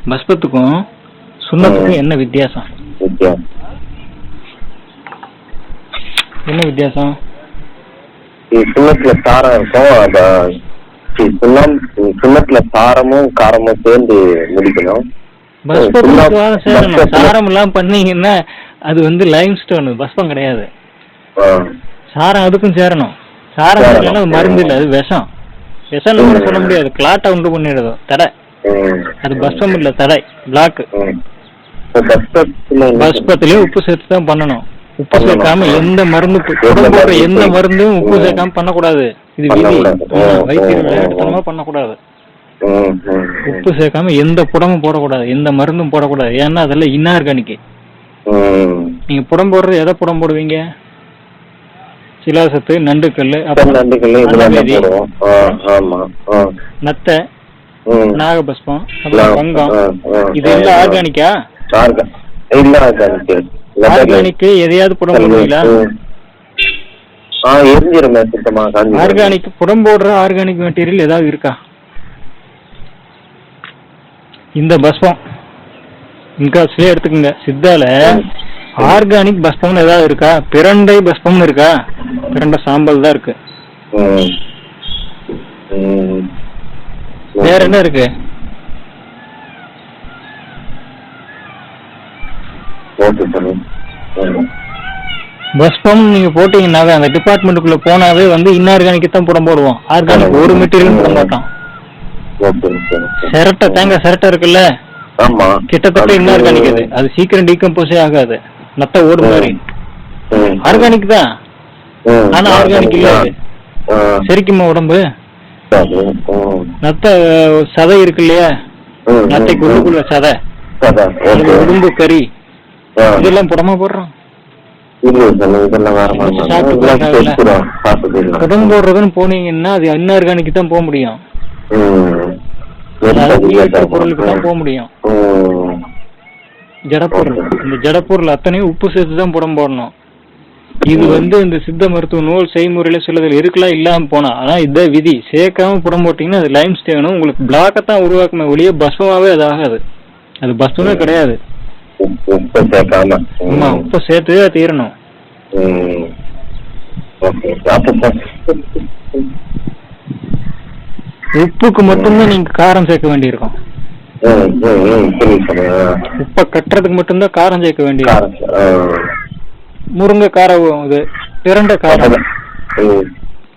பஸ்பத்துக்கும் சுண்ணத்துக்கும் என்ன வித்தியாசம்? என்ன வித்தியாசம்? சுண்ணத்துல சாரம் இருக்கும், சுண்ணத்துல சாரமும் காரமும் சேர்ந்து முடிக்கணும். பஸ்பத்துக்கு சேரணும். சாரம் எல்லாம் பண்ணீங்கன்னா அது வந்து லைம் ஸ்டோன், பஸ்பம் கிடையாது. சாரம் அதுக்கும் சேரணும். சாரம் சேரலன்னா மருந்து இல்லை, அது விஷம். விஷம்னு கூட சொல்ல முடியாது, கிளாட்டை உண்டு பண்ணிடுதோ தடை. அது பஸ்பம் இல்ல, தடை, பிளாக். பஸ்பத்திலயும் உப்பு சேர்த்து தான் பண்ணணும். உப்பு சேர்க்காம எந்த மருந்து, போடுற எந்த மருந்தும் உப்பு சேர்க்காம பண்ணக்கூடாது. இது விதி. வைத்தியமா பண்ணக்கூடாது. உப்பு சேர்க்காம எந்த புடமும் போடக்கூடாது, எந்த மருந்தும் போடக்கூடாது. ஏன்னா அதெல்லாம் இன்ஆர்கானிக். நீங்க புடம் போடுறது எதை புடம் போடுவீங்க? சிலாசத்து, நண்டுக்கல், நத்தை, நாகபஸ்பம், அப்புறம் வங்கம், இது எல்லாம் ஆர்கானிக்கா? ஆர்கானிக் எதையாவது புடம் போடுவீங்களா? ஆர்கானிக் புடம் போடுற ஆர்கானிக் மெட்டீரியல் ஏதாவது இருக்கா? இந்த பஸ்பம் இன்காஸ்லயே எடுத்துக்கோங்க. சித்தால ஆர்கானிக் பஸ்பம்னு ஏதாவது இருக்கா? பிரண்டை பஸ்பம்னு இருக்கா? பிரண்டை சாம்பல் தான் இருக்கு. வேற என்ன இருக்கு? பஸ்பம் நீங்க போட்டீங்கன்னாவே அந்த டிபார்ட்மெண்ட்டுக்குள்ள போனாவே வந்து இன்ஆர்கானிக் தான் புடம் போடுவோம். ஆர்கானிக் ஒரு மெட்டீரியல் போட மாட்டோம். சிரட்டை, தேங்காய் சிரட்டை இருக்குல்ல, கிட்டத்தட்ட இன்ஆர்கானிக். அது சீக்கிரம் டீகம்போஸே ஆகாது, நத்த ஓடு மாதிரி. ஆர்கானிக் தான், ஆனா ஆர்கானிக் இல்ல. சரிக்குமா உடம்பு? நத்த சதை இருக்கு இல்லையா, நத்தைக்கு உள்ளுக்குள்ள சதை, உடம்பு கறி, இதெல்லாம் புடமா போடுறோம். புடம் போடுறதுன்னு போனீங்கன்னா அது இன்ஆர்கானிக் தான் போக முடியும், பொருளுக்கு தான் போக முடியும். ஜடப்பொருள், இந்த ஜடப்பொருள் அத்தனையும் உப்பு சேர்த்து தான் புடம் போடணும். இது வந்து இந்த சித்த மருத்துவ நூல் செய்முறையில சிலதில் இருக்கலாம், இல்லாம போனா. ஆனா இதான் விதி. சேர்க்காம புடம் போட்டீங்கன்னா அது லைம் ஸ்டோனும் உங்களுக்கு பிளாக்கத்தான் உருவாக்குமே ஒழிய பஸ்பமாவே அது ஆகாது. அது பஸ்பமே கிடையாது. ஆமா, உப்பு சேர்த்து தீரணும். உப்புக்கு மட்டும்தான் நீங்க காரம் சேர்க்க வேண்டியிருக்கும். உப்ப கட்டுறதுக்கு மட்டும்தான் காரம் சேர்க்க வேண்டியிருக்கும். முருங்கை காரம், இது பிரண்டை காரம்.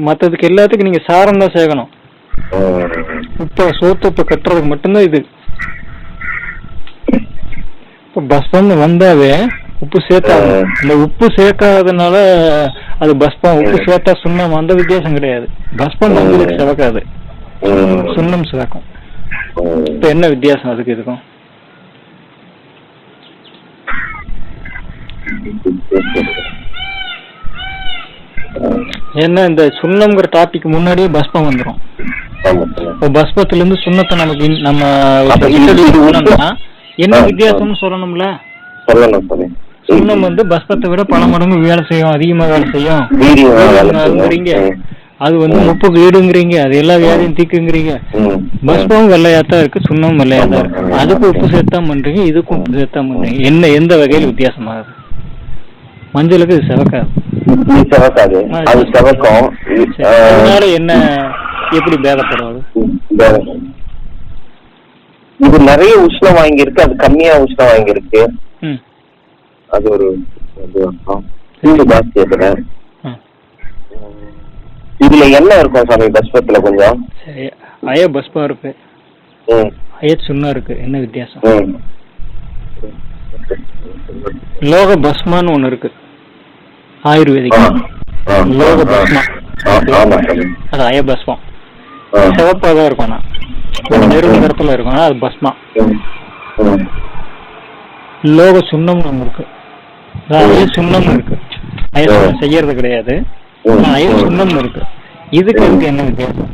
மற்றதுக்கு எல்லாத்துக்கும் நீங்க சாரம் தான் சேர்க்கணும். உப்ப சோத்துப்ப கட்டுறதுக்கு மட்டும்தான் இது. இப்ப பஸ்பம்னு வந்தாவே உப்பு சேர்த்தாது. இந்த உப்பு சேர்க்காதனால அது பஸ்பம். உப்பு சேர்த்தா சுண்ணம், அந்த வித்தியாசம் கிடையாது. பஸ்பம் உங்களுக்கு சிவக்காது, சுண்ணம் சிவக்கும். இப்ப என்ன வித்தியாசம் அதுக்கு இதுக்கும்? ஏன்னா இந்த சுண்ணம்ங்கிற டாபிக் முன்னாடியே பஸ்பம் வந்துடும். இப்போ பஸ்பத்துல இருந்து சுண்ணத்தை நமக்கு நம்ம என்ன வித்தியாசம்னு சொல்லணும்ல. சுண்ணம் வந்து பஸ்பத்தை விட பல மடங்கு வேலை செய்யும், அதிகமா வேலை செய்யும். அது வந்து முப்புக்கு ஈடுங்கிறீங்க, அது எல்லா வியாதியும் தீக்குங்கிறீங்க. பஸ்பம் வெள்ளையாத்தான் இருக்கு, சுண்ணம் வெள்ளையாத்தான் இருக்கு. அதுக்கு உப்பு சேர்த்தா பண்றீங்க, இதுக்கும் உப்பு சேர்த்தா பண்றீங்க. என்ன எந்த வகையில் வித்தியாசமாகுது? மஞ்சளுக்கு இது செவக்காது. அதனால என்ன, எப்படி பேதப்படுறது? இது நிறைய உஷ்ணம் வாங்கியிருக்கு, அது கம்மியா உஷ்ணம் வாங்கியிருக்கு. அது ஒரு ஜாஸ்தி. இதுல என்ன இருக்கும் சாமி பஸ்பத்துல? கொஞ்சம் அய பஸ்பம் இருக்கு, அய சுண்ணம் இருக்கு. என்ன வித்தியாசம்? லோக பஸ்மான்னு ஒண்ணு இருக்கு, ஆயுர்வேதிக் லோக பஸ்மா. அது அய பஸ்மம், சிவப்பாதான் இருக்கும். நெருப்பு நிறத்துல இருக்கும், அது பஸ்மா. லோக சுண்ணம் ஒண்ணு இருக்கு, அய சுண்ணம் இருக்கு. அய சுண்ணம் செய்யறது கிடையாது, அய சுண்ணம் இருக்கு. இதுக்கு இருக்கு என்ன வித்தியாசம்?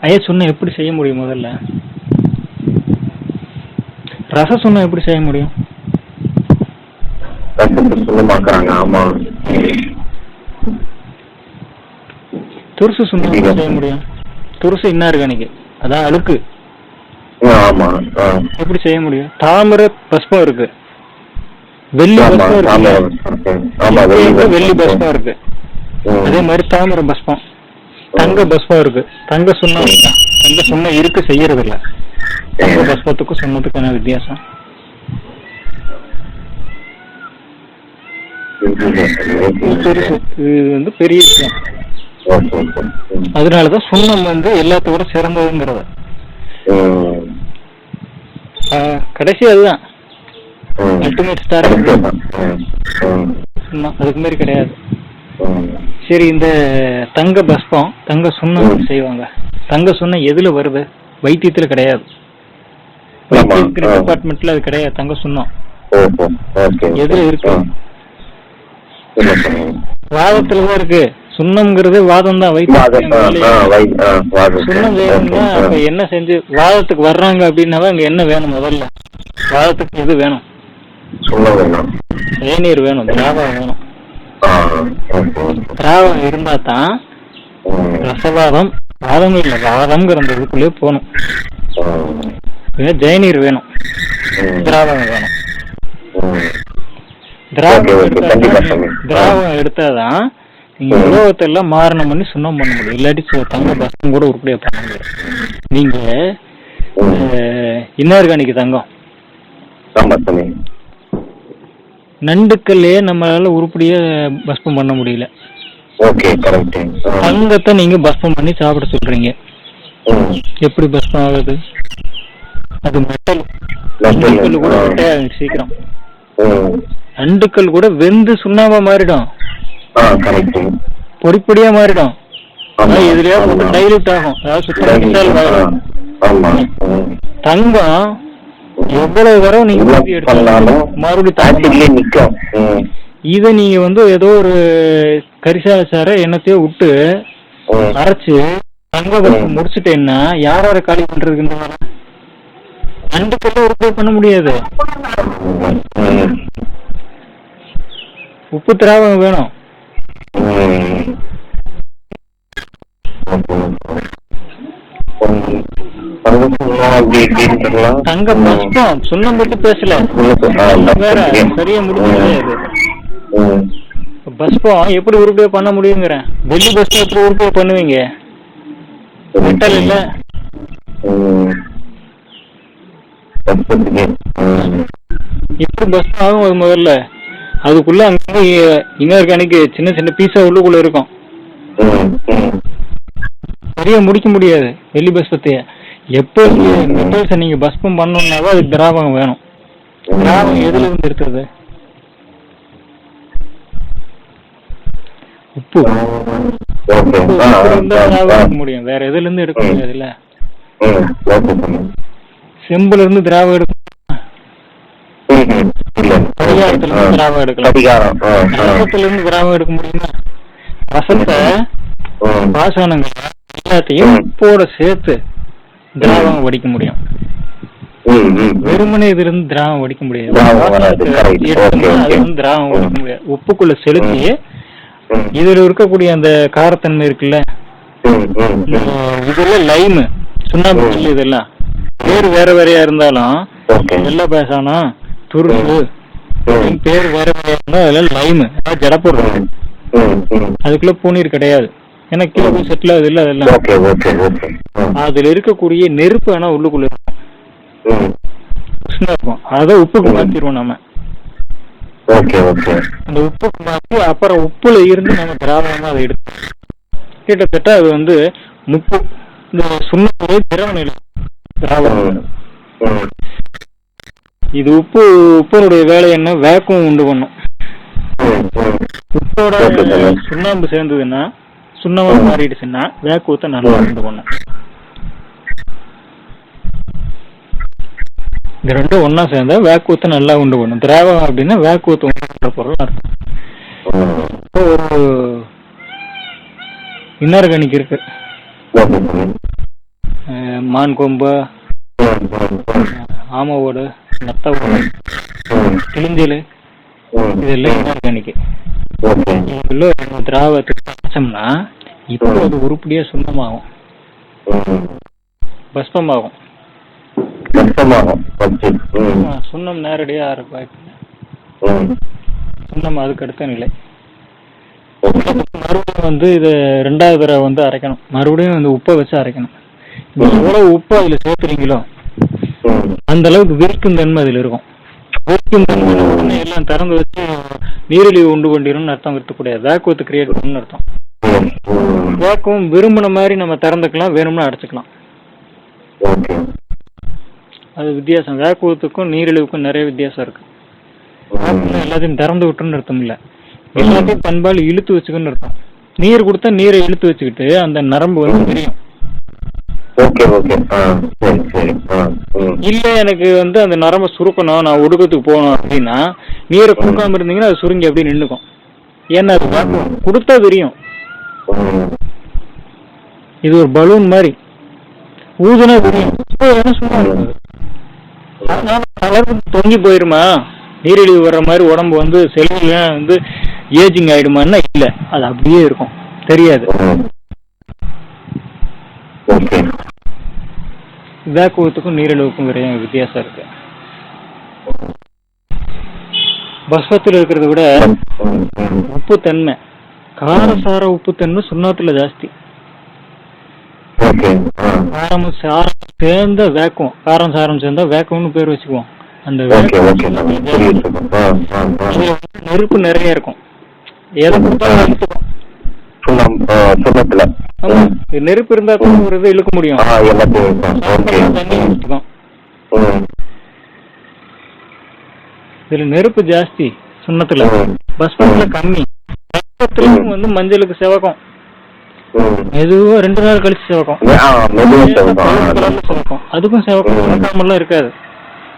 அய சுண்ணம் எப்படி செய்ய முடியும்? முதல்ல ரச சுண்ணம் எப்படி செய்ய முடியும்? துருசு சுண்ணம் எப்படி செய்ய முடியும்? துருசு இன்ஆர்கானிக், அதான் அழுக்கு. ஆமா. எப்படி செய்ய முடியும்? தாமிர பஸ்பம் இருக்கு, வெள்ளி பஸ்பம் இருக்கு, வெள்ளி பஸ்பம் இருக்கு. அதே மாதிரி தாமிர பஸ்பம், தங்க பஸ்பம் இருக்கு, தங்க சுண்ணம் இருக்கா? தங்க சுண்ணம் இருக்கு, செய்யறது இல்ல. தங்க பஸ்பத்துக்கும் சுண்ணத்துக்கும் என்ன வித்தியாசம்? பெருசு, இது வந்து பெரிய விஷயம். அதனாலதான் சுண்ணம் வந்து எல்லாத்தோட சிறந்ததுங்கிறது. கடைசி அதுதான் அல்டிமேட் ஸ்டார். அதுக்கு மாதிரி கிடையாது. சரி, இந்த தங்க பஸ்பம், தங்க சுண்ணம் செய்வாங்க. தங்க சுண்ணம் எதுல வருது? வைத்தியத்துல கிடையாது, டிபார்ட்மெண்ட்ல அது கிடையாது. தங்க சுண்ணம் எதுல இருக்கு? வாதத்துலதான் இருக்கு. சுண்ணம்ங்கிறது வாதம் தான், வைத்தியம். சுண்ணம் வேணும்னா அப்ப என்ன செஞ்சு வாதத்துக்கு வர்றாங்க அப்படின்னாவே அங்க என்ன வேணும்? முதல்ல வாதத்துக்கு எது வேணும்? தேநீர் வேணும், திராவகம் வேணும். திராவகம் இருந்தா தான் ரசவாதம், வாதம் இல்ல, வாதம்ங்கிற அந்த இதுக்குள்ளே போகணும். ஜெயநீர் வேணும், திராவகம் வேணும். திராவகம் எடுத்தாதான் நீங்க உலோகத்தை எல்லாம் மாரணம் பண்ணி சுண்ணம் பண்ண முடியும். இல்லாட்டி தங்க பஸ்பம் கூட உருப்படியா பண்ண முடியும். நீங்க இன்ஆர்கானிக் தங்கம், நண்டுக்கல்லையே நம்மளால உருப்படியா பஸ்பம் பண்ண முடியல. தங்கத்தை நீங்க பஸ்பம் பண்ணி சாப்பிட சொல்றீங்க. எப்படி பஸ்பம் ஆகுது? அது மெட்டல். நண்டுக்கல் கூட மெட்டையாகும் சீக்கிரம். நண்டுக்கல் கூட வெந்து சுண்ணாம்பா மாறிடும், பொடி பொடியா மாறிடும். இதுலயா டைலூட் ஆகும், அதாவது சுத்தம். தங்கம் எவ்வளவு தடவை நீங்க எடுத்தாலும் மறுபடியும் நிற்கும். இதை நீங்க வந்து ஏதோ ஒரு கரிசால எண்ணத்தையோ விட்டு அரைச்சு தங்க பஸ்பம் முடிச்சுட்டேன்னா யாரோட காலி பண்றதுக்கு? நண்டுக்கல்ல உற்பத்தி பண்ண முடியாது. உப்பு திராவகம் வேணும். தங்க பஸ்பம் சுண்ணம் பத்தி பேசல, வேற சரியா முடியாது. பஸ்பம் எப்படி உருப்படியா பண்ண முடியுங்கிறேன். வெள்ளி பஸ்பம் எப்படி உருப்படியா பண்ணுவீங்க? மெட்டல் இல்ல. எப்படி பஸ்பம் ஆகும்? அது முதல்ல அதுக்குள்ள அங்க இன்ஆர்கானிக் சின்ன சின்ன பீஸா உள்ளுக்குள்ள இருக்கும், சரியா முடிக்க முடியாது வெள்ளி பஸ்பத்தைய. எப்ப மெட்டல்ஸை நீங்க பஸ்பம் பண்ணணும்னாவே அதுக்கு திராவகம் வேணும். திராவகம் எதுல இருந்து எடுக்கிறது? உப்பு. திராவகம் முடியும், வேற எதுல இருந்து எடுக்க முடியாதுல்ல. செம்புல இருந்து திராவகம் எடுக்க, பரிகாரத்துல இருந்து திராவகம் எடுக்கலாம். ரசத்துல இருந்து திராவகம் எடுக்க முடியுமா? ரசத்தை, பாசனங்கள் எல்லாத்தையும் உப்போட சேர்த்து திராவகம் வடிக்க முடியும். வெறுமனே இதுல இருந்து திராவகம் வடிக்க முடியாது. திராவகம் வடிக்க முடியாது. உப்புக்குள்ள செலுத்தி இதுல இருக்கக்கூடிய அந்த காரத்தன்மை இருக்குல்ல, இதெல்லாம் லைமு, சுண்ணாம்பு, இதெல்லாம் பேர் வேற வேறையா இருந்தாலும் வெள்ளை பேசானா, துருசு பேர் வேற வேறையா இருந்தா அதெல்லாம் லைமு, ஜடப்பொருள். அதுக்குள்ள பூநீர் கிடையாது, ஏன்னா கீழே போய் செட்டில் ஆகுது இல்ல. அதெல்லாம் அதுல இருக்கக்கூடிய நெருப்பு ஆனா உள்ளுக்குள்ள இருக்கும், உஷ்ணம் இருக்கும். அதான் உப்புக்கு மாத்திடுவோம் நம்ம. அந்த உப்புக்கு மாற்றி அப்புறம் உப்புல இருந்து நம்ம திராவகமா அதை எடுத்து கிட்டத்தட்ட அது வந்து முப்பு இந்த சுண்ண திரவ நிலை திராவகம். இது உப்புனுடைய வேலை என்ன? வேக்கம் உண்டு பண்ணும். உப்போட சுண்ணாம்பு சேர்ந்ததுன்னா, சுண்ணமா மாறிடுச்சுன்னா வேக்குவத்தை நல்லா உண்டு பண்ணும். இந்த ரெண்டும் ஒன்னா சேர்ந்தா வேக்குவத்தை நல்லா உண்டு பண்ணும். திராவகம் அப்படின்னா வேக்குவத்தை உண்டு பண்ற பொருள் அர்த்தம். ஒரு இன்ஆர்கானிக் இருக்கு, மான் கொம்பு, ஆம ஓடு, நத்த ஓடு, கிளிஞ்சல், இதெல்லாம் இன்ஆர்கானிக். இதுல திராவகத்துக்கு பச்சோம்னா இப்போ அது உருப்படியா சுண்ணமாகும், பஸ்பமாகும். கஷ்டமாகும். சுண்ணம் நேரடியா வாய்ப்பு. சுண்ணம் அதுக்கு அடுத்த நிலை. மறுபடியும் வந்து இது 2வது தடவை வந்து அரைக்கணும். மறுபடியும் வந்து உப்பை வச்சு அரைக்கணும். நீங்க எவ்வளவு உப்பு அதுல சேர்த்துறீங்களோ அந்த அளவுக்கு விரிக்கும் தன்மை அதுல இருக்கும். விரிக்கும் தன்மை உடனே எல்லாம் திறந்து வச்சு நீரிழிவு உண்டு கொண்டிரும்னு அர்த்தம் இருக்கக்கூடிய வேக்குவத்தை கிரியேட் பண்ணணும்னு அர்த்தம். வேக்குவம் விரும்பின மாதிரி நம்ம திறந்துக்கலாம், வேணும்னா அடைச்சுக்கலாம். அது வித்தியாசம். வேக்குவத்துக்கும் நீரிழிவுக்கும் நிறைய வித்தியாசம் இருக்கு. எல்லாத்தையும் திறந்து விட்டுன்னு அர்த்தம் இல்ல, எல்லாத்தையும் பண்பால் இழுத்து வச்சுக்கன்னு அர்த்தம். நீர் கொடுத்தா நீரை இழுத்து வச்சுக்கிட்டு அந்த நரம்பு வந்து தெரியும். இல்ல எனக்கு வந்து அந்த நரம்பை சுருக்கணும், நான் ஒடுக்கத்துக்கு போகணும் அப்படின்னா நீரை கொடுக்காம இருந்தீங்கன்னா அது சுருங்கி அப்படி நின்றுக்கும். ஏன்னா அது வேக்குவம் கொடுத்தா தெரியும். இது ஒரு பலூன் மாதிரி ஊதுனா தெரியும், சும்மா இருக்காது. தொங்கி போயிருமா, நீரிழிவு வர்ற மாதிரி உடம்பு வந்து செல்லுல வந்து ஏஜிங் ஆயிடுமான்னா இல்ல, அது அப்படியே இருக்கும், தெரியாது. வேக்குவத்துக்கும் நீரிழிவுக்கும் வித்தியாசம் இருக்கு. பஸ்வத்தில் இருக்கிறத விட உப்பு தன்மை, காரசார உப்பு தன்மை சுண்ணாத்துல ஜாஸ்தி. காரம் சாரம் சேர்ந்த வேக்குவம், காரம் சாரம் சேர்ந்தா வேக்குவம்னு பேர் வச்சுக்குவோம். அந்த நெருப்பு நிறைய இருக்கும். எதை கொடுத்தாலும் நெருப்பு இருந்தா ஒரு இதை இழுக்க முடியும். இதுல நெருப்பு ஜாஸ்தி சுண்ணத்துல, பஸ்மத்துல கம்மி. வந்து மஞ்சளுக்கு செவக்கும், மெதுவா 2 நாள் கழிச்சு செவக்கும். அதுக்கும் செவக்கம் இருக்காது.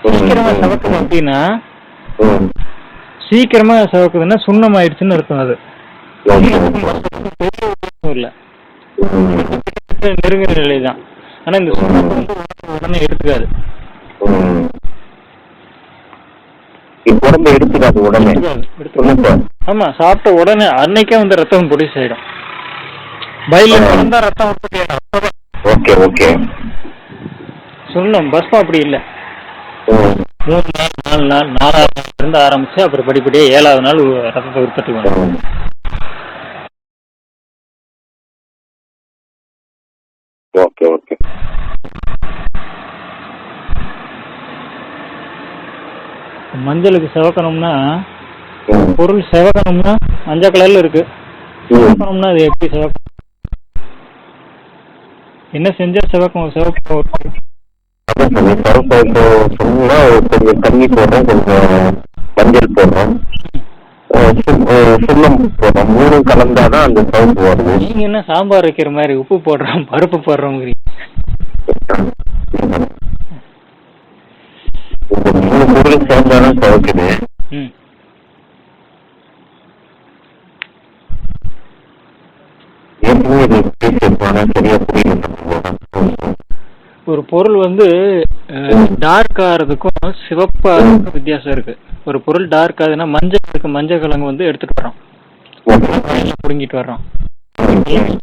சீக்கிரமா செவக்கும் அப்படின்னா சீக்கிரமா செவக்குதுன்னா சுண்ணம் ஆயிடுச்சுன்னு அர்த்தம். அது இல்ல, நெருங்குற நிலைதான். ஆனா இந்த சுண்ணம் வந்து உடனே எடுத்துக்காது. ஆமா, சாப்பிட்ட உடனே அன்னைக்கே வந்து ரத்தம் ப்ரொடியூஸ் ஆயிடும். பைல இருந்தா ரத்தம் உற்பத்தி ஆயிடும். சுண்ணம் பஸ்மம் அப்படி இல்லை. 3 நாள் 4 நாள் 4வது நாள் இருந்து ஆரம்பிச்சு அப்புறம் படிப்படியே 7வது நாள் ரத்தத்தை உற்பத்தி பண்ணும். மஞ்சளுக்கு செவக்கணும்னா, பொருள் செவக்கணும்னா மஞ்சள் கலர்ல இருக்கு, செவக்கணும்னா அது எப்படி செவக்கும்? என்ன செஞ்சா செவக்கும்? செவக்கும் கொஞ்சம் தண்ணி போடுறோம், கொஞ்சம் மஞ்சள் போடுறோம், சுண்ணம் போடுறோம், 3 கலந்தாதான் அந்த சவுண்ட் வருது. நீங்க என்ன சாம்பார் வைக்கிற மாதிரி உப்பு போடுறோம் பருப்பு போடுறோம்? 3 பொருள் சேர்ந்தாதான் சவுக்குது. சரியா புரியல. ஒரு பொருள் வந்து டார்க் ஆகிறதுக்கும் சிவப்பாகிறதுக்கும் வித்தியாசம் இருக்கு. ஒரு பொருள் டார்க் ஆகுதுன்னா மஞ்சள் இருக்கு, மஞ்சள் கிழங்கு வந்து எடுத்துட்டு வர்றோம், புடுங்கிட்டு வர்றோம்,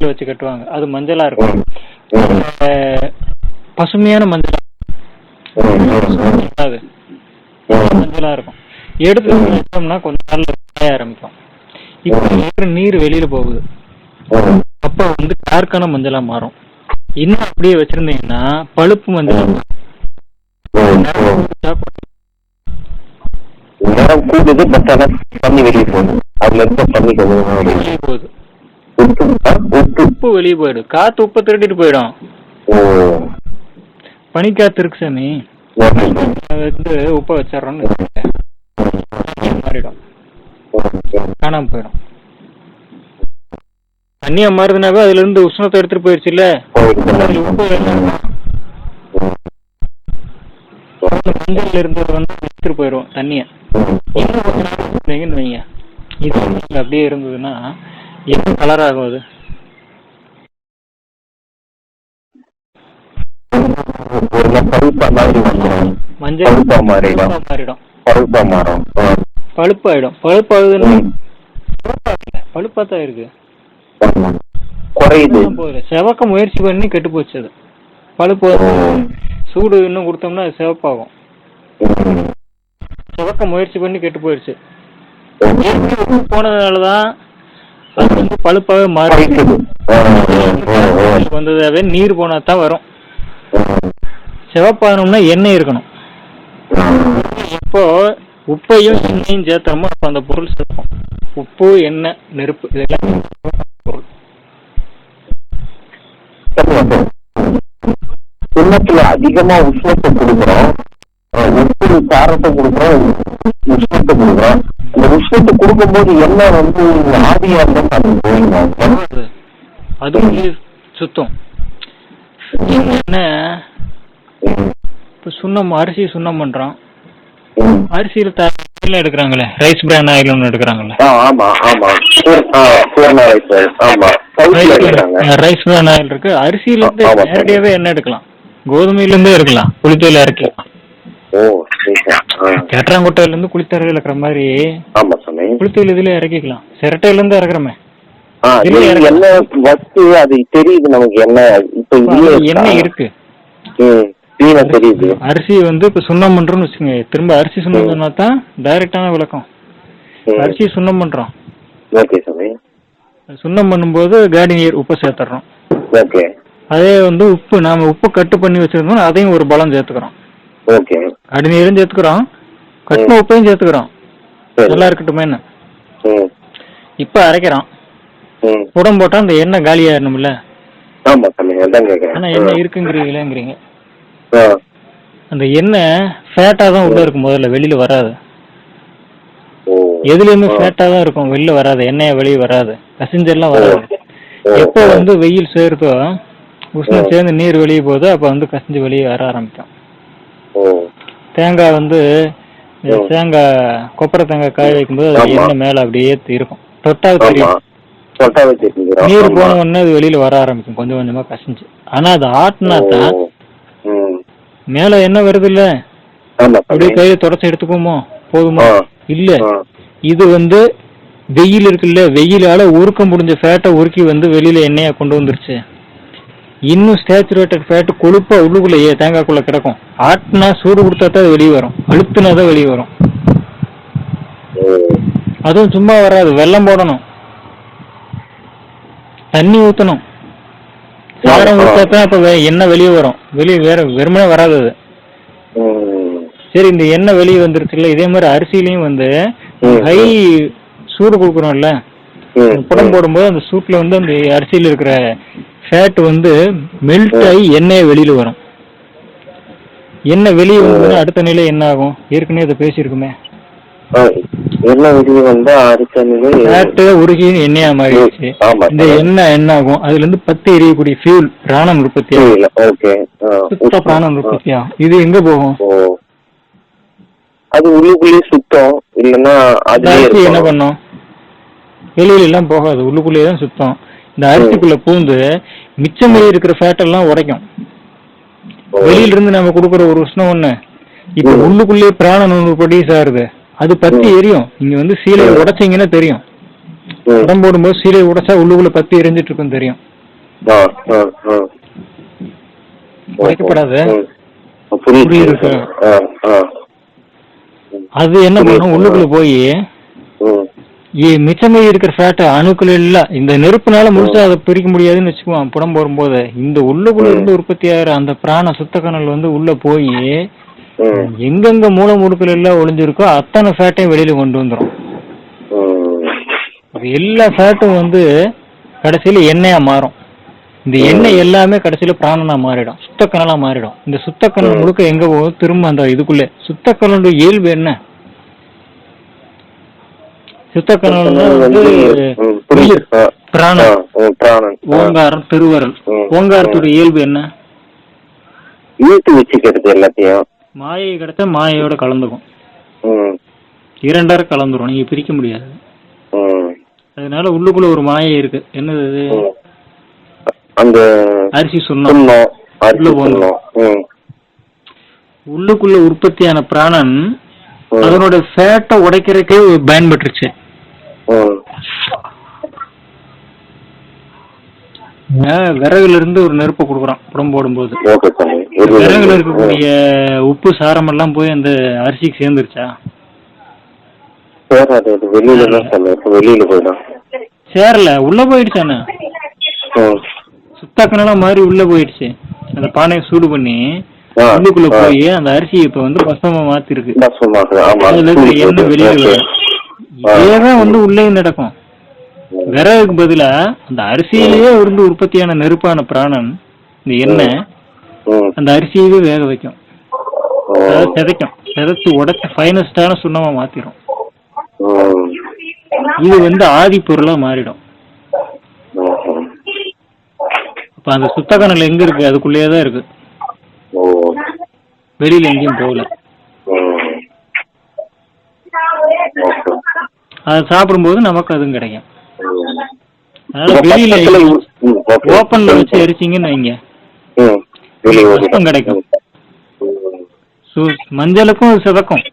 வச்சு கட்டுவாங்க, அது மஞ்சளா இருக்கும். பசுமையான மஞ்சள் மஞ்சளா இருக்கும். எடுத்து வச்சோம்னா கொஞ்ச நாள்ல காய ஆரம்பிக்கும். இப்ப நீர் வெளியில போகுது, அப்ப வந்து டார்க்கான மஞ்சளா மாறும். இன்னும் அப்படியே வச்சிருந்தீங்கன்னா பழுப்பு மஞ்சள் உப்பு வெளியே போயிடும். காத்து உப்பு திருட்டிட்டு போயிடும். பனிக்காத்து இருக்கு சாமி, வந்து உப்ப வச்சிடறோம்னு மாறிடும், காணாம போயிடும். தண்ணியா மாறுதுனாவே அதுல இருந்து உஷ்ணத்தை எடுத்துட்டு போயிடுச்சு இல்ல, உப்பு மஞ்சள்ல இருந்து வந்து எடுத்துட்டு போயிடும் தண்ணிய. இன்னும் வைங்க, இது அப்படியே இருந்ததுன்னா என்ன கலர் ஆகும்? அது மஞ்சள் மாறிடும், பழுப்பாயிடும். பழுப்பாகுதுன்னா பழுப்பாத்தான் இருக்கு, செவக்க முயற்சி பண்ணி கெட்டு போச்சு. அது பழுப்பு சூடு இன்னும் கொடுத்தோம்னா அது சிவப்பாகும். சிவக்க முயற்சி பண்ணி கெட்டு போயிடுச்சு. போனதுனாலதான் அது வந்து பழுப்பாவே மாறி வந்ததாவே நீர் போனா தான் வரும். சிவப்பாகணும்னா எண்ணெய் இருக்கணும். இப்போ உப்பையும் எண்ணெயும் சேர்த்தோமோ அப்ப அந்த பொருள் சிவக்கும். உப்பு, எண்ணெய், நெருப்பு இதெல்லாம் பொருள். சுண்ணத்துல அதிகமா உஷ்ணத்தை கொடுக்குறோம், உப்பு காரத்தை கொடுக்குறோம், உஷ்ணத்தை கொடுக்குறோம். இந்த உஷ்ணத்தை கொடுக்கும்போது எண்ணெய் வந்து ஆவியா இருந்தா அது சுத்தம். என்ன இப்ப சுண்ணம், அரிசி சுண்ணம் பண்றோம். அரிசியில தண்ணி எடுக்கிறாங்களே, ரைஸ் பிரான் ஆயில் ஒன்று எடுக்கிறாங்கல்ல. ரைஸ் பிரான் ஆயில் இருக்கு. அரிசியில இருந்து நேரடியாவே எண்ணெய் எடுக்கலாம், கோதுமையில இருந்தே இருக்கலாம், குளித்தொழில இறக்கலாம். கேட்டராங்கோட்டையில இருந்து குளித்தறையில இருக்கிற மாதிரி குளித்தொழில் இதுல இறக்கிக்கலாம். சிரட்டையில இருந்து இறக்குறமே எண்ணெய் இருக்கு. அரிசி வந்து இப்ப சுண்ணம் பண்றோம்னு வச்சுக்கோங்க, திரும்ப அரிசி சுண்ணம் சொன்னா தான் டைரக்டான விளக்கம். அரிசி சுண்ணம் பண்றோம், சுண்ணம் பண்ணும்போது கார்டினியர் உப்பு சேர்த்துறோம். அதே வந்து உப்பு நாம உப்பு கட்டு பண்ணி வச்சிருந்தோம், அதையும் ஒரு பலம் சேர்த்துக்கிறோம். கார்டினியரும் சேர்த்துக்கிறோம், கட்டின உப்பையும் சேர்த்துக்கிறோம். நல்லா இருக்கட்டுமே. இப்ப அரைக்கிறோம், உடம்பு போட்டா அந்த எண்ணெய் காலியாயிரணும்ல. ஆனா எண்ணெய் இருக்குங்கிறீங்களேங்கிறீங்க. அந்த எண்ணெய் ஃபேட்டா தான் உள்ள இருக்கும், முதல்ல வெளியில வராது. எதுலயுமே ஃபேட்டா தான் இருக்கும், வெளியில வராது. எண்ணெய வெளியே வராது, கசிஞ்செல்லாம் வராது. எப்போ வந்து வெயில் சேருதோ, உஷ்ணம் சேர்ந்து நீர் வெளியே போகுதோ, அப்ப வந்து கசிஞ்சு வெளியே வர ஆரம்பிக்கும். தேங்காய் வந்து தேங்காய் கொப்பரை தேங்காய் காய வைக்கும்போது அது எண்ணெய் மேல அப்படியே இருக்கும், தொட்டா தெரியும். நீர் போன உடனே அது வெளியில வர ஆரம்பிக்கும், கொஞ்சம் கொஞ்சமா கசிஞ்சு. ஆனா அது ஆட்டினா தான் மேல என்ன வருது இல்ல, அப்படியே கையில தொடச்சு எடுத்துக்குமோ போதுமா? இல்ல, இது வந்து வெயில் இருக்குல்ல, வெயிலால உருக்க முடிஞ்ச ஃபேட்டை உருக்கி வந்து வெளியில எண்ணெயா கொண்டு வந்துருச்சு. இன்னும் சேச்சுரேட்டட் ஃபேட் கொழுப்பா உள்ளுக்குள்ளேயே தேங்காய்க்குள்ள கிடக்கும். ஆட்டினா சூடு கொடுத்தா தான் அது வெளியே வரும், அழுத்தினா தான் வெளியே வரும். அதுவும் சும்மா வராது, வெல்லம் போடணும், தண்ணி ஊத்தணும், சாரம் ஊத்தா தான் அப்ப எண்ணெய் வெளியே வரும். வெளியே வேற வெறுமனே வராது அது. சரி, இந்த எண்ணெய் வெளியே வந்துருச்சுல்ல, இதே மாதிரி அரிசியிலையும் வந்து ஹை சூடு கொடுக்குறோம்ல, புடம் போடும்போது அந்த சூட்ல வந்து அந்த அரிசியில இருக்கிற ஃபேட் வந்து மெல்ட் ஆகி எண்ணெயை வெளியில வரும். எண்ணெய் வெளியே வந்து அடுத்த நிலை என்ன ஆகும், ஏற்கனவே இதை பேசியிருக்குமே. உருகி எண்ணெயா மாறிடுச்சு. இந்த எண்ணெய் என்ன ஆகும், அதுல இருந்து பத்து எரியக்கூடிய ஃபியூல் பிராணம் உற்பத்தி ஆகும், சுத்த பிராணம் உற்பத்தி ஆகும். இது எங்க போகும்? அது உள்ளுக்குள்ளே சுத்தம். இல்லன்னா அரிசி என்ன பண்ணும், வெளியில எல்லாம் போகாது, உள்ளுக்குள்ளேயே தான் சுத்தம். இந்த அரிசிக்குள்ள பூந்து மிச்சம் இருக்கிற ஃபேட் எல்லாம் உடைக்கும். வெளியில இருந்து நம்ம கொடுக்குற ஒரு உஷ்ணம் ஒண்ணு இப்ப உள்ளுக்குள்ளேயே பிராணம் ப்ரொடியூஸ் ஆகுது, அது பத்தி எரியும். நீங்க வந்து சீலையை உடைச்சீங்கன்னா தெரியும், உடம்பு போடும்போது சீலையை உடைச்சா உள்ளுக்குள்ள பத்தி எரிஞ்சிட்டு இருக்கும் தெரியும். உடைக்கப்படாது, அது என்ன பண்ணும், உள்ளுக்குள்ள போய் மிச்சமே இருக்கிற ஃபேட் அணுக்கள் எல்லாம் இந்த நெருப்புனால முழுசா அதை பிரிக்க முடியாதுன்னு வச்சுக்குவான். புடம் போடும்போது இந்த உள்ளுக்குள்ள இருந்து உற்பத்தி ஆகிற அந்த பிராண சுத்த கணல் வந்து உள்ள போய் எங்கெங்க மூலமுடுக்கள் எல்லாம் ஒளிஞ்சிருக்கோ அத்தனை ஃபேட்டையும் வெளியில கொண்டு வந்துடும். எல்லா ஃபேட்டும் வந்து கடைசியில எண்ணெயா மாறும். இந்த எண்ணெய் எல்லாமே கடைசியில பிராணனா மாறிடும், சுத்தக்கணலா மாறிடும். இந்த சுத்தக்கணல் முழுக்க எங்க போகும், திரும்ப அந்த இதுக்குள்ள. சுத்தக்கணலுடைய இயல்பு என்ன? சுத்தக்கணல் வந்து பிராணம், ஓங்காரம், திருவரல். ஓங்காரத்துடைய இயல்பு என்ன? எல்லாத்தையும் மாயை கிடைச்சா மாயையோட கலந்துக்கும், இரண்டரை கலந்துரும், நீங்க பிரிக்க முடியாது. அதனால உள்ளுக்குள்ள ஒரு மாயை இருக்கு, என்னது? அந்த அரிசி சுண்ணம் உள்ளுக்குள்ள உற்பத்தியான பிராணன் அதனோட ஃபேட்டை உடைக்கிறதுக்கே பயன்பட்டுருச்சு. விறகுல இருந்து ஒரு நெருப்பை கொடுக்குறோம் உடம்பு போடும்போது. ஓகே சாமி. விறகுல இருக்கக்கூடிய உப்பு சாரம் எல்லாம் போய் அந்த அரிசிக்கு சேர்ந்துருச்சா? சேராது, அது வெளியில தான் சாமி, வெளியில போயிடும். சேரல, உள்ள போயிடுச்சானே, சுத்தாக்கனெல்லாம் மாதிரி உள்ள போயிடுச்சு. அந்த பானையை சூடு பண்ணி உள்ளுக்குள்ள போய் அந்த அரிசி இப்ப வந்து பசமா மாத்திருக்கு. அதுல இருந்து எண்ணெய் வெளியில இதேதான் வந்து உள்ளே நடக்கும். விறகுக்கு பதிலா அந்த அரிசியிலேயே இருந்து உற்பத்தியான நெருப்பான பிராணன் இந்த எண்ணெய் அந்த அரிசியவே வேக வைக்கும், அதாவது சிதைக்கும், சிதைச்சு உடச்சு ஃபைனஸ்டான சுண்ணமா மாத்திரும். இது வந்து ஆதி பொருளா மாறிடும். அப்ப அந்த சுத்தகனல் எங்க இருக்கு? அதுக்குள்ளேயேதான் இருக்கு, வெளியில எங்கேயும் போகல. அதை சாப்பிடும்போது நமக்கு அதுவும் கிடைக்கும். அதனால வெளியில ஓப்பன்ல வச்சு எரிச்சிங்கன்னு வைங்க, சுத்தம் கிடைக்கும். மஞ்சளுக்கும் அது சிதக்கும்.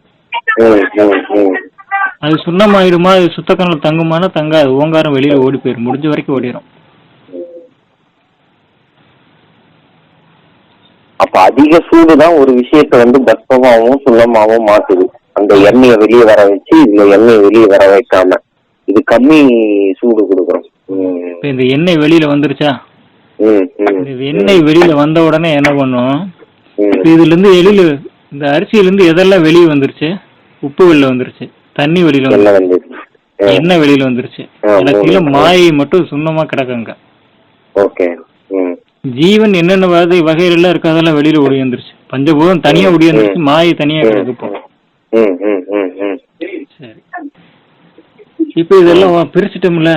அது சுண்ணமாயிடுமா, அது சுத்தக்கனல் தங்குமானா தங்காது, ஓங்காரம் வெளியில ஓடி போயிடும், முடிஞ்ச வரைக்கும் ஓடிடும். அப்ப அதிக சூடுதான் ஒரு விஷயத்த வந்து பஸ்பமாவும் சுண்ணமாவும் மாத்துது. அந்த எண்ணெயை வெளியே வர வச்சு இந்த எண்ணெயை வெளியே வர வைக்காம இது கம்மி சூடு கொடுக்குறோம். இந்த எண்ணெய் வெளியில வந்துருச்சா, எண்ணெய் வெளியில வந்த உடனே என்ன பண்ணும், இதுல இருந்து வெளியில இந்த அரிசியில இருந்து எதெல்லாம் வெளியே வந்துருச்சு? உப்பு வெளில வந்துருச்சு, தண்ணி வெளியில வந்துருச்சு, எண்ணெய் வெளியில வந்துருச்சு. கீழே மாயை மட்டும் சுண்ணமா கிடக்குங்க. ஜீவன் என்னென்ன வகையில எல்லாம் இருக்கு அதெல்லாம் வெளியில ஓடி வந்துருச்சு. பஞ்சபூதம் தனியா ஓடி வந்துருச்சு, மாயை தனியா கிடக்கு. சரி, இப்ப இதெல்லாம் பிரிச்சுட்டோம்ல,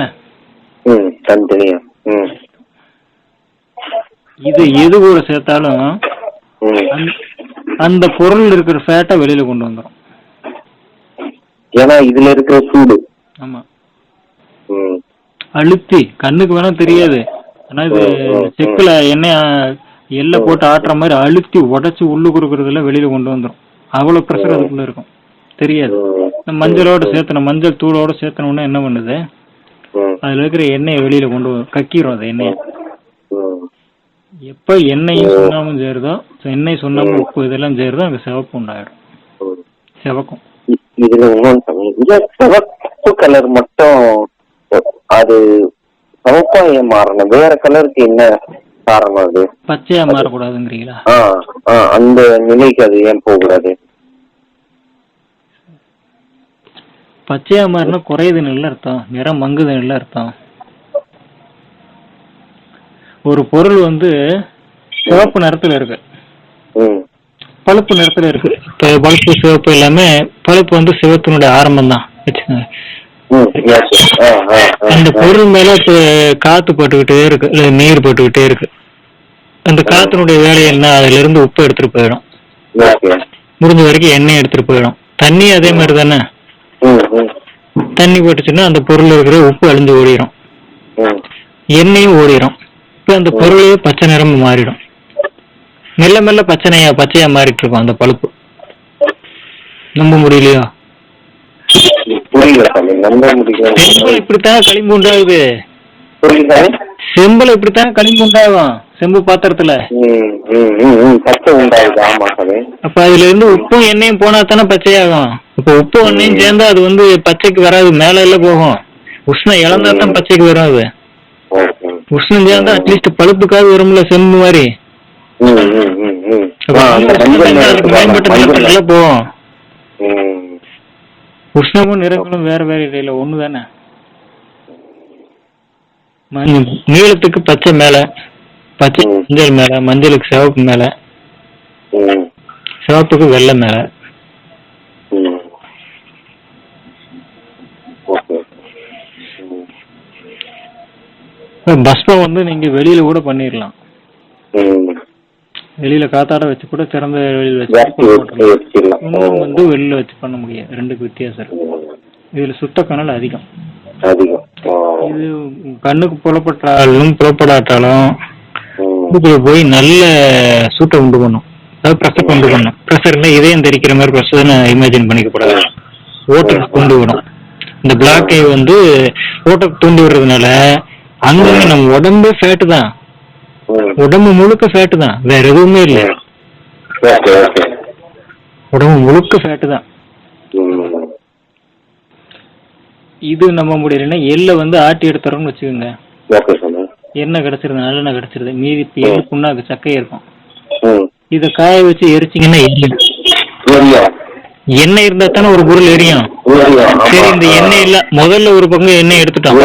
இது எது கூட சேர்த்தாலும் அந்த பொருள் இருக்கிற ஃபேட்டை வெளியில கொண்டு வந்துடும். ஏன்னா இதுல இருக்கிற சூடு. ஆமா, அழுத்தி கண்ணுக்கு வேணா தெரியாது, ஆனா இது செக்குல எண்ணெய் எல்லாம் போட்டு ஆட்டுற மாதிரி அழுத்தி உடச்சி உள்ளு கொடுக்கறதுல வெளியில கொண்டு வந்துடும். அவ்வளவு ப்ரெஷர் அதுக்குள்ள இருக்கும், தெரியாது. மஞ்சளோட சேர்த்தன, மஞ்சள் தூளோட சேர்த்தனோம்னா என்ன பண்ணுது, அதுல இருக்கிற எண்ணெயை வெளியில கொண்டு கக்கிரும். அது எண்ணெய் எப்ப எண்ணெயும் சுண்ணாமும் சேருதோ, எண்ணெய் சுண்ணாமு உப்பு இதெல்லாம் சேருதோ அங்க சிவப்பு உண்டாயிடும், சிவக்கும். இதுல சிவப்பு கலர் மட்டும் அது சிவப்பா ஏன் மாறணும்? வேற கலருக்கு என்ன காரணம்? அது பச்சையா மாறக்கூடாதுங்கிறீங்களா? அந்த நிலைக்கு அது ஏன் போகக்கூடாது? பச்சையா மாறினா குறையுதுன்னு அர்த்தம், நிறம் மங்குதுன்னு அர்த்தம். ஒரு பொருள் வந்து சிவப்பு நிறத்துல இருக்கு, பழுப்பு நிறத்துல இருக்கு. இப்ப பழுப்பு சிவப்பு எல்லாமே, பழுப்பு வந்து சிவத்தினுடைய ஆரம்பம் தான் வச்சுக்கோங்க. அந்த பொருள் மேல காத்து போட்டுக்கிட்டே இருக்கு, நீர் போட்டுக்கிட்டே இருக்கு. அந்த காத்தினுடைய வேலை என்ன, அதுல இருந்து உப்பு எடுத்துட்டு போயிடும், முடிஞ்ச வரைக்கும் எண்ணெய் எடுத்துட்டு போயிடும். தண்ணி அதே மாதிரி தானே, தண்ணி போட்டுச்சுன்னா அந்த பொருள் இருக்கிற உப்பு அழிஞ்சு ஓடிடும், எண்ணெயும் ஓடிடும். இப்ப அந்த பொருளே பச்சை நிறம் மாறிடும், மெல்ல மெல்ல பச்சையா மாறிட்டு இருக்கும் அந்த பழுப்பு. நம்ப முடியலையா? செம்பல் இப்படித்தான் களிம்பு உண்டாகுது, செம்பல் இப்படித்தான் களிம்பு உண்டாகும், செம்பு பாத்திரத்துல. அப்ப அதுல இருந்து உப்பும் எண்ணெயும் போனா தானே பச்சையாகும். இப்ப உப்பு எண்ணெயும் சேர்ந்தா அது வந்து பச்சைக்கு வராது, மேல எல்லாம் போகும். உஷ்ணம் இழந்தா தான் பச்சைக்கு வரும். அது உஷ்ணம் சேர்ந்தா அட்லீஸ்ட் பழுப்புக்காவது வரும்ல, செம்பு மாதிரி. மேம்பட்ட போகும். உஷ்ணமும் நிறங்களும் வேற வேற இல்ல, ஒண்ணுதானே. நீளத்துக்கு பச்சை மேல, பச்சை மஞ்சள் மேல, மஞ்சளுக்கு சிவப்பு மேல, சிவப்புக்கு வெள்ளை மேல. பஸ்பம் வந்து நீங்க வெளியில கூட பண்ணிடலாம், வெளியில காத்தாட வச்சு கூட திறந்த வெளியில வச்சு வந்து வெளியில வச்சு பண்ண முடியும். ரெண்டுக்கு வித்தியாசம் இருக்கு. இதுல சுத்த கனல் அதிகம். இது கண்ணுக்கு புலப்பட்டாலும் புலப்படாட்டாலும் இதுக்குள்ள போய் நல்ல சூட்டை உண்டு பண்ணும், அதாவது ப்ரெஷர் உண்டு பண்ணும். ப்ரெஷர்ல இதயம் தெரிக்கிற மாதிரி ப்ரெஷர் இமேஜின் பண்ணிக்கப்படாது, ஓட்டத்தை தூண்டி விடும். இந்த பிளாக்கை வந்து ஓட்டத்தை தூண்டி விடுறதுனால அந்த நம்ம உடம்பு ஃபேட்டு தான், உடம்பு முழுக்க ஃபேட்டு தான், வேற எதுவுமே இல்லை. உடம்பு முழுக்க ஃபேட்டு தான். இது நம்ம முடியலன்னா எள்ள வந்து ஆட்டி எடுத்துறோம்னு வச்சுக்கோங்க, எண்ணெய் கிடைச்சிருது, நல்லெண்ணெய் கிடைச்சிருது, மீதி எள்ளு புண்ணாக்கு சக்கையா இருக்கும். இத காய வச்சு எரிச்சிங்கன்னா எரியும். எண்ணெய் இருந்தா தானே ஒரு பொருள் எரியும். சரி, இந்த எண்ணெய் இல்ல, முதல்ல ஒரு பங்கு எண்ணெய் எடுத்துட்டோம்,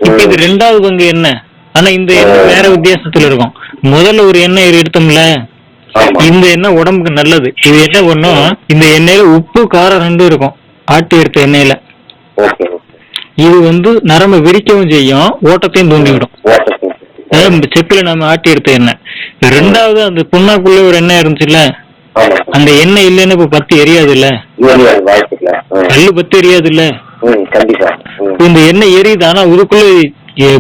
இப்ப இது 2வது பங்கு எண்ணெய். ஆனா இந்த எண்ணெய் வேற வித்தியாசத்துல இருக்கும். முதல்ல ஒரு எண்ணெய் எடுத்தோம்ல, இந்த எண்ணெய் உடம்புக்கு நல்லது. இது என்ன பண்ணும், இந்த எண்ணெயில உப்பு காரம் 2 இருக்கும் ஆட்டி எடுத்த எண்ணெயில. இது வந்து நரம்பு விரிக்கவும் செய்யும், ஓட்டத்தையும் தூண்டிவிடும். செப்பில நம்ம ஆட்டி எடுத்த எண்ணெய். 2வது அந்த புண்ணாக்குள்ள ஒரு எண்ணெய் இருந்துச்சுல்ல, அந்த எண்ணெய் இல்லைன்னு இப்ப பத்தி எரியாது இல்ல, கல்லு பத்தி எரியாது இல்ல. இந்த எண்ணெய் எரியுது, ஆனா உள்ளுக்குள்ள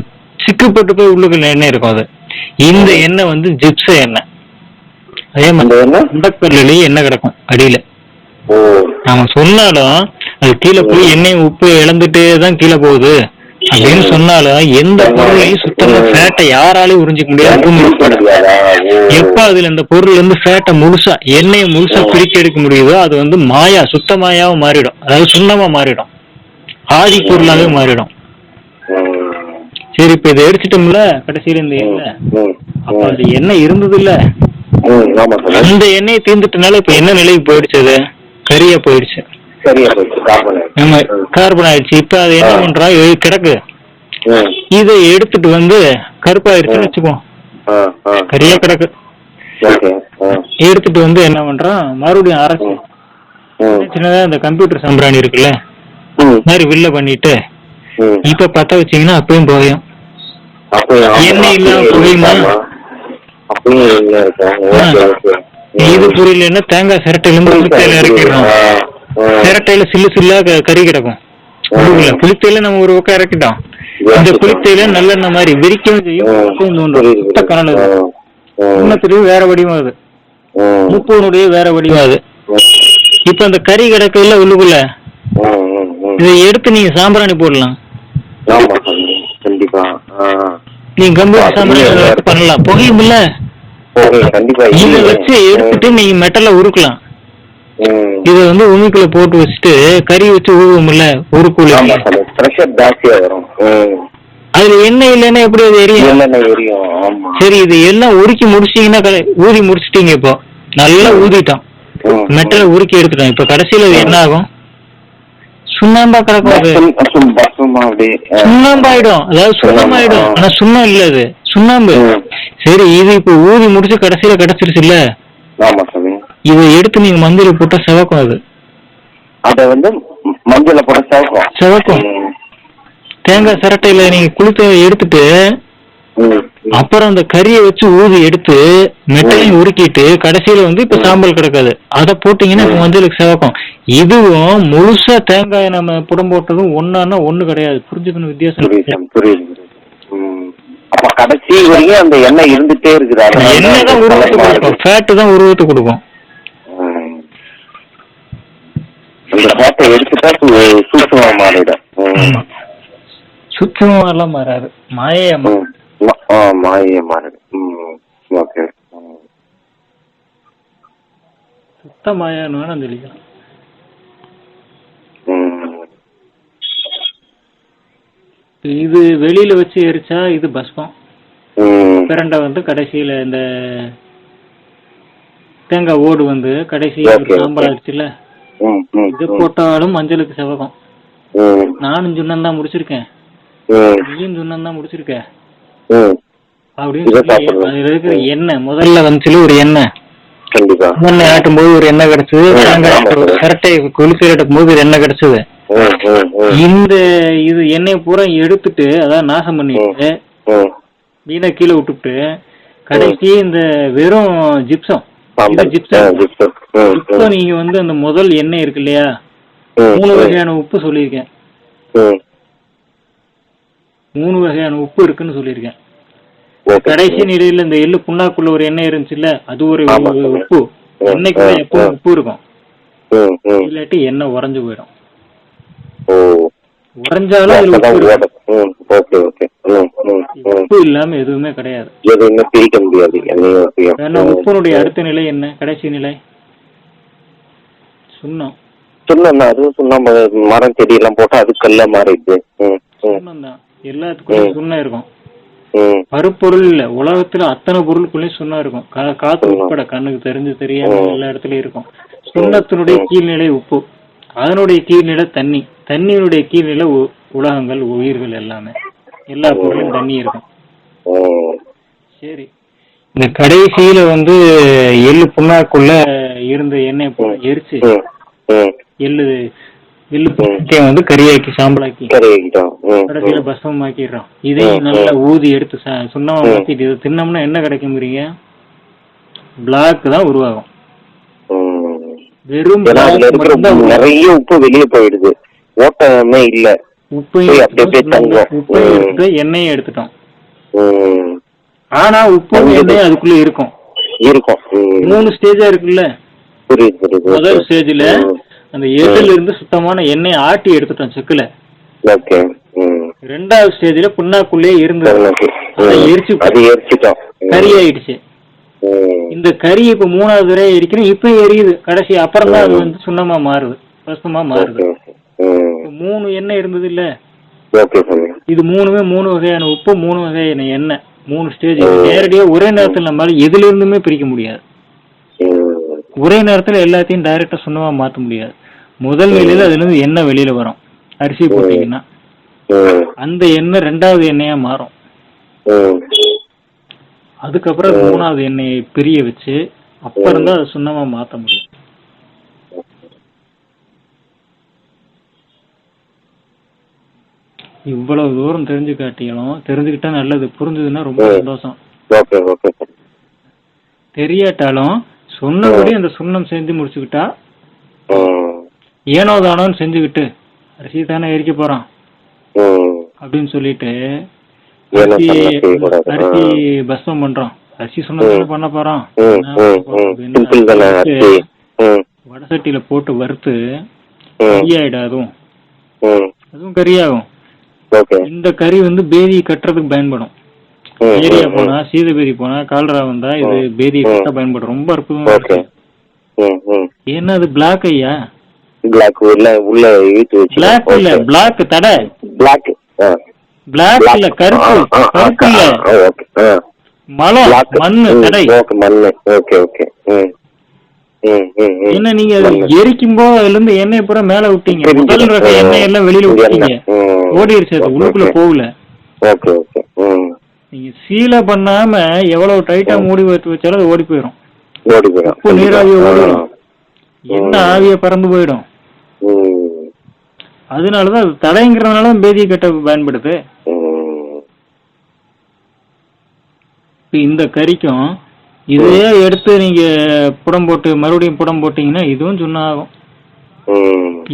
சிக்கப்பட்டு போய் உள்ளுக்குள்ள எண்ணெய் இருக்கும். அது இந்த எண்ணெய் வந்து ஜிப்ச எண்ணெய். அதே மாதிரி அண்டக்கல்லையும் எண்ணெய் கிடக்கும் அடியில. நாம சொன்னாலும் அது கீழே போய் எண்ணெய் உப்பு இழந்துட்டே தான் கீழே போகுது அப்படின்னு சொன்னாலும் எந்த பொருளையும் சுத்தமா ஃபேட்டை யாராலையும் உறிஞ்சிக்க முடியாது. எப்ப அதுல இந்த பொருள் இருந்து ஃபேட்டை முழுசா எண்ணெயை முழுசா பிரிக்க எடுக்க முடியுதோ அது வந்து மாயா, சுத்த மாயாவும் மாறிடும். அதாவது சுண்ணமா மாறிடும், ஆதி பொருளாவே மாறிடும். சரி, இப்ப இதை எடுத்துட்டோம்ல கடைசியில இந்த எண்ணெய், அப்ப அந்த எண்ணெய் இருந்தது இல்ல, அந்த எண்ணெயை தீர்ந்துட்டனால இப்ப என்ன நிலைக்கு போயிடுச்சு, அது கரியா போயிடுச்சு, கார்பன் ஆயிடுச்சு. இப்ப அது என்ன பண்றா, கிடக்கு, இதை எடுத்துட்டு வந்து கருப்பாயிருச்சுன்னு வச்சுக்கோ, கரியா கிடக்கு, எடுத்துட்டு வந்து என்ன பண்றான், மறுபடியும் அரைச்சு சின்னதா இந்த கம்ப்யூட்டர் சாம்பிராணி இருக்குல்ல மாதிரி வில்ல பண்ணிட்டு இப்ப பத்த வச்சீங்கன்னா அப்பயும் புகையும். எண்ணெய் இல்லாம புகையுமா? இது புரியலன்னா தேங்காய் சிரட்டையில இருந்து புளித்தையில இறக்கிடுறோம், சிரட்டையில சில்லு சில்லா கறி கிடக்கும். புளித்தையில நம்ம ஒரு பக்கம் இறக்கிட்டோம், இந்த புளித்தையில நல்லெண்ணெய் மாதிரி விரிக்கவும் செய்யும், சுத்த கனல் இருக்கும். இன்னத்துலயும் வேற வடிவம், அது முப்பனுடைய வேற வடிவம். அது இப்ப அந்த கறி கிடக்குல உள்ளுக்குள்ள, இதை எடுத்து நீங்க சாம்பிராணி போடலாம். நீங்க கம்ப்யூட்டர் சாம்பிராணி பண்ணலாம், புகையும் இல்ல. இதை வச்சு எடுத்துட்டு நீங்க மெட்டல உருக்கலாம். இத வந்து உமிக்குள்ள போட்டு வச்சுட்டு கறி வச்சு ஊதுவோம்ல உருக்குள்ள, அதுல எண்ணெய் இல்லைன்னா எப்படி அது எரியும்? சரி, இது எல்லாம் உருக்கி முடிச்சிட்டீங்கன்னா, ஊதி முடிச்சிட்டீங்க, இப்போ நல்லா ஊதிட்டோம், மெட்டலை உருக்கி எடுத்துட்டோம். இப்ப கடைசியில அது என்ன ஆகும், சுண்ணாம்பா கிடக்கும், சுண்ணாம்பாயிடும், அதாவது சுண்ணமாயிடும். ஆனா சுண்ணம் இல்ல, அது சுண்ணாம்பு. சரி, இது இப்ப ஊதி முடிச்சு கடைசியில கிடைச்சிருச்சு இல்ல, இதை எடுத்து நீங்க மஞ்சள போட்டா செவக்கும். அது அத வந்து மஞ்சள போட்டா செவக்கும். தேங்காய் சிரட்டையில நீங்க குளித்த எடுத்துட்டு அப்புறம் அந்த கறியை வச்சு ஊதி எடுத்து மெட்டையும் உருக்கிட்டு கடைசியில வந்து இப்ப சாம்பல் கிடக்காது, அதை போட்டீங்கன்னா இப்ப மஞ்சளுக்கு செவக்கும். இதுவும் முழுசா தேங்காய் நம்ம புடம் போட்டதும் ஒன்னானா ஒண்ணு கிடையாது, புரிஞ்சுக்கணும் வித்தியாசம். கடைசி வரையும் அந்த எண்ணெய் இருந்துட்டே இருக்குது, எண்ணெய் தான் உருவத்தை கொடுக்கும், ஃபேட்டு தான் உருவத்தை கொடுக்கும். எடுத்துட்டா சூட்சமா மாறிடும். சுத்தமா எல்லாம் மாறாது, மாயே மாறிடும். சுத்த மாயான்னு வேணா சொல்லிக்கலாம். இது வெளியில வச்சு எரிச்சா இது பஸ்பம், பிரண்டை வந்து கடைசியில இந்த தேங்காய் ஓடு வந்து கடைசியில சாம்பல் ஆயிடுச்சுல, இது போட்டாலும் மஞ்சளுக்கு செவகம். நானும் சுண்ணம் தான் முடிச்சிருக்கேன், நீயும் சுண்ணம் தான் முடிச்சிருக்க அப்படின்னு சொல்லி அதுல இருக்கிற எண்ணெய் முதல்ல வந்துச்சுல ஒரு எண்ணெய், எண்ணெய் ஆட்டும் போது ஒரு எண்ணெய் கிடைச்சது, தேங்காய் சிரட்டை கொளுத்தி எடுக்கும் போது ஒரு எண்ணெய் கிடைச்சது. இந்த இது எண்ணெய் பூரா எடுத்துட்டு அதான் நாசம் பண்ணிட்டு வீணா கீழே விட்டுட்டு கடைசி இந்த வெறும் ஜிப்சம், ஜிப்சம் நீங்க வந்து அந்த முதல் எண்ணெய் இருக்கு இல்லையா, 3 வகையான உப்பு சொல்லியிருக்கேன், 3 வகையான உப்பு இருக்குன்னு சொல்லியிருக்கேன். கடைசி நிலையில இந்த எள்ளு புண்ணாக்குள்ள ஒரு எண்ணெய் இருந்துச்சுல்ல, அது ஒரு உப்பு. எண்ணெய்க்கு எப்பவும் உப்பு இருக்கும், இல்லாட்டி எண்ணெய் உறைஞ்சு போயிடும். உறைஞ்சாலும் உப்பு இல்லாம எதுவுமே கிடையாது. எதுவுமே பிரிக்க முடியாது. ஏன்னா உப்புனுடைய அடுத்த நிலை என்ன? கடைசி நிலை சுண்ணம். சுண்ணம் தான். அதுவும் சுண்ணம். மரம் செடி எல்லாம் போட்டா அது கல்ல மாறிடுது. சுண்ணம் தான். எல்லாத்துக்குள்ளயும் சுண்ணம் இருக்கும். பருப்பொருள் இல்ல, உலகத்துல அத்தனை பொருளுக்குள்ளயும் சுண்ணம் இருக்கும். காத்து உட்பட கண்ணுக்கு தெரிஞ்சு தெரியாம எல்லா இடத்துலயும் இருக்கும். சுண்ணத்தினுடைய கீழ்நிலை உப்பு, அதனுடைய கீழ்நிலை தண்ணி, தண்ணியினுடைய கீழ்நிலை உலகங்கள், உயிர்கள், எல்லாமே எல்லா பொருளும் தண்ணி இருக்கும். சரி, இந்த கடைசியில எள்ளு புண்ணாக்குள்ள இருந்த எண்ணெய் போல எரிச்சு எள்ளு புண்ணாக்கை கறியாக்கி சாம்பலாக்கி கடைசியில பஸ்மமாக்கிடுறோம். இதையும் நல்லா ஊதி எடுத்து சுண்ணமா மாத்திட்டு இதை தின்னோம்னா என்ன கிடைக்குங்கிறீங்க? பிளாக் தான் உருவாகும். வெறும் நிறைய உப்பு வெளியே போயிடுது, ஓட்டமே இல்ல. உப்பையும் எண்ணெயும் எடுத்துட்டோம். ஆனா உப்பு எண்ணெய் அதுக்குள்ள இருக்கும். 3 ஸ்டேஜா இருக்குல்ல. முதல் ஸ்டேஜ்ல அந்த எள்ளுல இருந்து சுத்தமான எண்ணெய் ஆட்டி எடுத்துட்டோம் செக்குல. ரெண்டாவது ஸ்டேஜ்ல புண்ணாக்குள்ளே இருந்தது, எரிச்சு கறி ஆயிடுச்சு. இந்த கறி இப்ப 3வது தடவை எரிக்கணும். இப்ப எரியுது கடைசி. அப்புறம் தான் அது சுண்ணமா மாறுது, பசுமா மாறுது. 3 எண்ணெய் இருந்தது இல்ல. இது 3மே 3 வகையான உப்பு, 3 வகையான எண்ணெய், 3 ஸ்டேஜ். நேரடியா ஒரே நேரத்தில் நம்மளால எதுல இருந்துமே பிரிக்க முடியாது. ஒரே நேரத்துல எல்லாத்தையும் டைரக்டா சுண்ணமா மாத்த முடியாது. முதல் நிலையில அதுல இருந்து எண்ணெய் வெளியில வரும். அரிசி போட்டீங்கன்னா அந்த எண்ணெய் 2வது எண்ணெயா மாறும். அதுக்கப்புறம் 3வது எண்ணெயை பிரிய வச்சு அப்புறம் தான் அதை சுண்ணமா மாத்த முடியும். இவ்வளவு தூரம் தெரிஞ்சுக்கிட்டா நல்லது. புரிஞ்சதுன்னா ரொம்ப சந்தோஷம். தெரியாட்டாலும் சொன்னபடி அந்த சுண்ணம் செஞ்சு முடிச்சுக்கிட்டா, ஏனோ தானோன்னு செஞ்சுக்கிட்டு அரிசி தானே எரிக்க போறான் அப்படின்னு சொல்லிட்டு அரிசி பஸ்மம் பண்றோம், அரிசி சொன்னதான பண்ண போறோம், வடசட்டியில போட்டு வறுத்து கறியாயிடும். அதுவும் கறியாகும். இந்த கறி பேதி கட்டுறதுக்கு பயன்படும். ஏரியா போனா, சீதபேதி போனா, கால்ரா வந்தா இது பேதி கட்ட பயன்படும். ரொம்ப அற்புதமா இருக்கு. ஏன்னா அது பிளாக் ஐயா. பிளாக் இல்ல, பிளாக் தடை. பிளாக் இல்ல, கருப்பு. கருப்பு இல்ல, மலம், மண்ணு, தடை. என்ன நீங்க எரிக்கும் போது அதுல இருந்து எண்ணெய் பூரா மேல விட்டீங்க. முதல் ரக எண்ணெய் எல்லாம் வெளியில விட்டீங்க, ஓடிடுச்சு. அது உள்ளுக்குள்ள போகல. நீங்க சீலை பண்ணாம எவ்வளவு டைட்டா மூடி வச்சாலும் அது ஓடி போயிடும். உப்பு நீராவிய ஓடிடும், என்ன ஆவிய பறந்து போயிடும். அதனாலதான் அது தடைங்கிறதுனால பேதி கட்ட பயன்படுது. இந்த கறிக்கும் இதையே எடுத்து நீங்க புடம் போட்டு மறுபடியும் புடம் போட்டீங்கன்னா இதுவும் சுண்ணம் ஆகும்.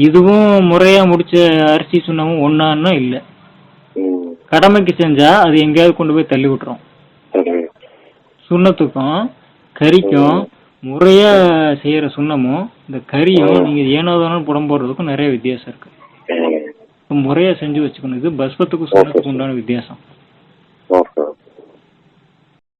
இதுவும் முறையா முடிச்ச அரிசி சுண்ணமும் ஒன்னான்னா இல்ல. கடமைக்கு செஞ்சா அது எங்கேயாவது கொண்டு போய் தள்ளி விட்டுரும். சுண்ணத்துக்கும் கறிக்கும் முறையா செய்யற சுண்ணமும் இந்த கறியும் நீங்க ஏனோதானோ புடம் போடுறதுக்கும் நிறைய வித்தியாசம் இருக்கு. முறையா செஞ்சு வச்சுக்கணும். இது பஸ்பத்துக்கும் சுண்ணத்துக்கும் உண்டான வித்தியாசம்.